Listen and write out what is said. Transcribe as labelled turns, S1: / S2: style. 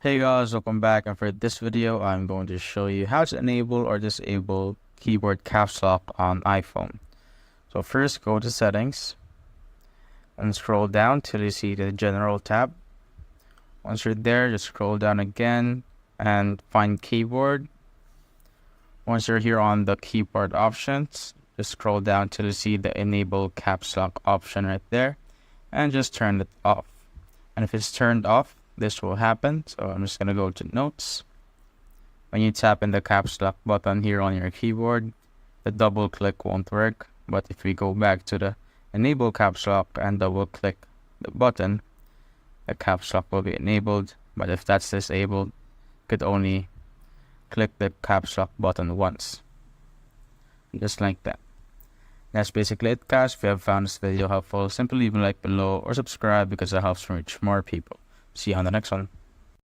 S1: Hey guys, welcome back, and for this video I'm going to show you how to enable or disable keyboard caps lock on iPhone. So first go to settings and scroll down till you see the general tab. Once you're there, just scroll down again and find keyboard. Once you're here on the keyboard options, just scroll down till you see the enable caps lock option right there and just turn it off. And if it's turned off, this will happen. So I'm just going to go to notes. When you tap in the caps lock button here on your keyboard, the double click won't work. But if we go back to the enable caps lock and double click the button, the caps lock will be enabled. But if that's disabled, you could only click the caps lock button once. Just like that. That's basically it, guys. If you have found this video helpful, simply leave a like below or subscribe because it helps me reach more people. See you on the next one.